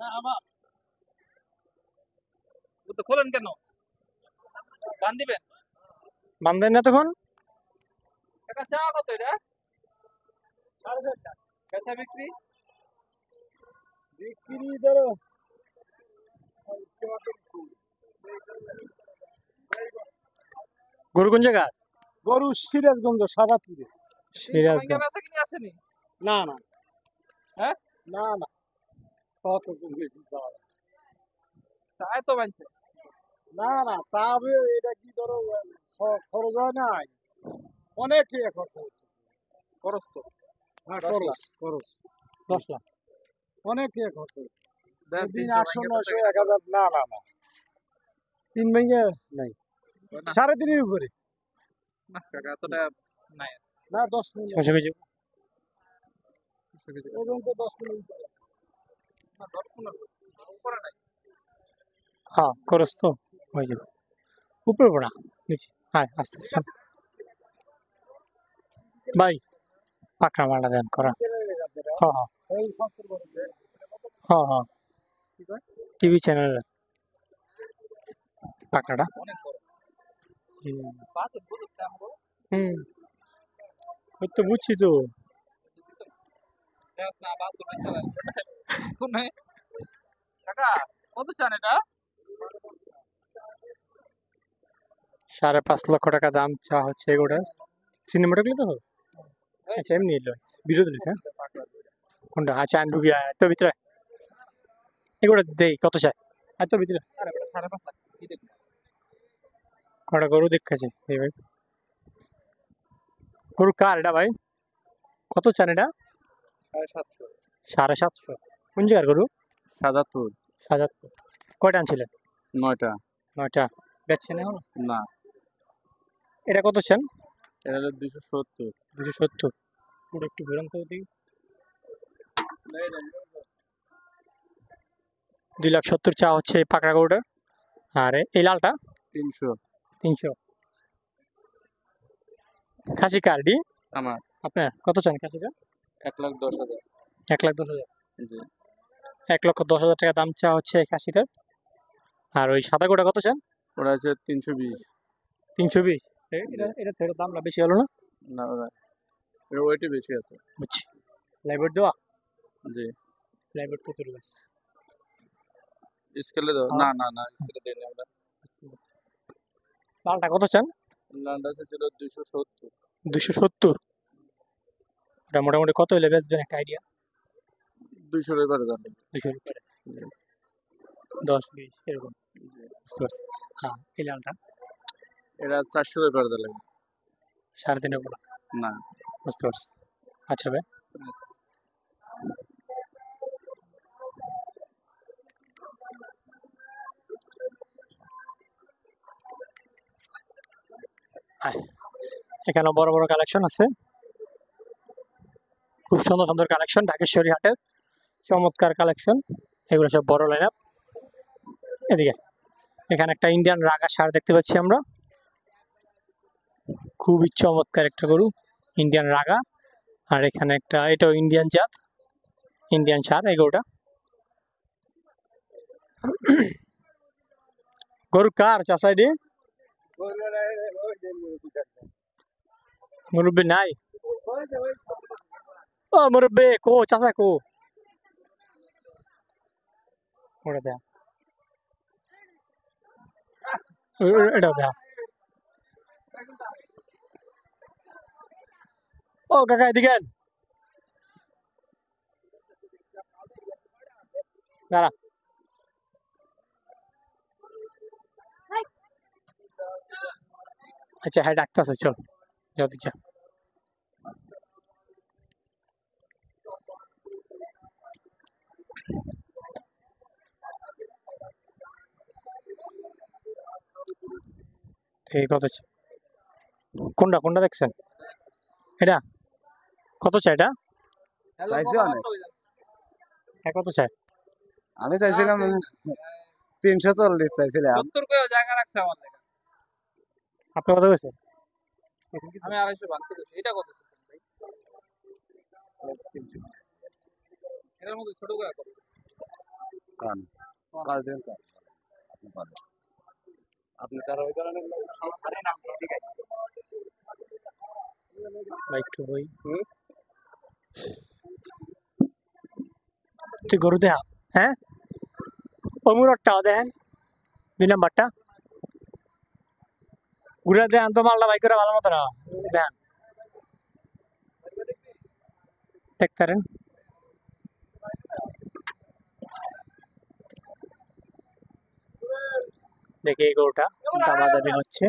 না আমার তো খোলেন কেন? বান দিবেন? বান্ধেন না তখন? এটা চা কত এটা? 4.5 টাকা। বেচা বিক্রি? বিক্রি ধরো গরু কোন জায়গা? গরু সিরাজগঞ্জ সাদাপুরে। সিরাজগঞ্জ বেচা কিনে আসেনি? না না হ্যাঁ না না কত বেশি পাওয়া যায়। চায় তো বানছে। না না তবে এটা কি ধরো খরচ হয় নাই অনেক খরচ হচ্ছে। খরচ তো হ্যাঁ 10 খরচ লাখ। খরচ 10 লাখ। অনেক খরচ হচ্ছে। দেন দিন 300 800 ভাঙ্গে 900 1000 না না না 3 ভেঙে নাই না 3.5 উপরে না কাকা এতটা নাই আছে। না 10 মিনিট 600 কেজি। 600 কেজি আছে। ওজন তো 10 মিনিট না 10 15 উপরে নাই। হ্যাঁ খরচ তো হয়ে যাবে। উপরে পড়া নিচে। হ্যাঁ আস্তে আস্তে ভাই পাকড়া মারা দেন করা। হ্যাঁ হ্যাঁ এই 70 করে হ্যাঁ হ্যাঁ কি কয়? টিভি চ্যানেল পাকড়াটা। অনেক বড়। হুম পাঁচ বড় দাম বড়। ওই তো বুঝছি তো। দেখ না বাদ তো বেচা যায়। কোনে? কাকা কত চান এটা? 5.5 লক্ষ টাকা দাম চা হচ্ছে এগুলো। সিনেমাটা তো আচ্ছা এমনি এলো বিরোধী হ্যাঁ কোনটা আচ্ছা ঢুকিয়া তো ভিতরে এগুলো দেই কত চাই এত ভিতরে আরে বেটা 5.5 লাখ কি দেখবি? কটা গরু দেখাছে এই ভাই গরু কার এটা ভাই কত চান এটা 750 750 কোন জায়গার গরু 77 ৭০ কয়টা আনছিলেন 9টা 9টা বেচছেন এখন না এটা কত চান এটা হলো 270 270 পুরো একটু ঘুরান তো দেখি 2,70,000 চা হচ্ছে এই পাকড়া গরুটা আর এই লালটা 300 300 খাসি কার্ডি আমার আপনার কত চান খাসিটা 1,10,000 1,10,000 জি 1,10,000 টাকা দাম চা হচ্ছে এই খাসিটার আর ওই সাদা গোটা কত চান ওটা আছে 320 320 এটা এটা থেকে দামটা বেশি হলো না না ওটা এর ওয়েটই বেশি আছে বুঝছি লাইভার দেওয়া জি লাইভার কত রয়েছে স্কেলে দাও না না না স্কেলে দেই না আমরা লালটা কত চান লান্ডা ছিল 270 270 এটা মোটামুটি কত হলে বেচবেন একটা আইডিয়া 200 এর উপরে দাম 200 উপরে 10-20 এরকম বুঝতে পারছি হ্যাঁ এই লালটা এরা 400 এর উপরে দাম 3.5 উপরে না বুঝতে পারছি আচ্ছা ভাই এখানে বড় বড় কালেকশন আছে খুব সুন্দর সুন্দর কালেকশন ঢাকেশ্বরী হাটের চমৎকার কালেকশন এগুলো সব বড় লাইন আপ এদিকে এখানে একটা ইন্ডিয়ান রাগা ষাঁড় দেখতে পাচ্ছি আমরা খুবই চমৎকার একটা গরু ইন্ডিয়ান রাগা আর এখানে একটা এটাও ইন্ডিয়ান জাত ইন্ডিয়ান ষাঁড় এই গরুটা গরু কার চাষাইডি মুরব্বী নাই ও মুরব্বী কো চাষা কো ওটা দেয়া এটা দেয়া ও কাকা এদিকে আন। দাঁড়া আচ্ছা হ্যাঁ ডাক্তার চল যাও দিক যা ঠিক কত কোনটা কোনটা দেখছেন এটা কত চাই এটা চাইছি অনেক। হ্যাঁ কত চাই আমি চাইছিলাম 340 চাইছিলাম 70 কয় জায়গা রাখছে আমার লাগা আপনি কত গেছেন আমি 250 ভাঙতে দিছি এটা কত চাচ্ছেন ভাই এর মধ্যে ছোট করে করো কান কাজ দেন কান আপনি পারেন আপনি তারা ওই ধরনের বা একটু বই তুই গরু দেখা হ্যাঁ অমুরটা দেখেন 2 নাম্বারটা ঘুরে দেন তো মালটা বাইক করে ভালো মতো না দেন দেখতেন দেখি এই গরুটা দামাদামি হচ্ছে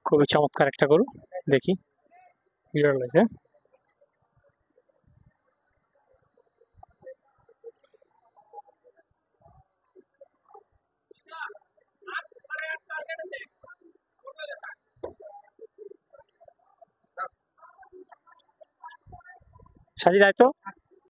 খুবই চমৎকার একটা গরু দেখি বিড়াল রয়েছে সাজি দায়িত্ব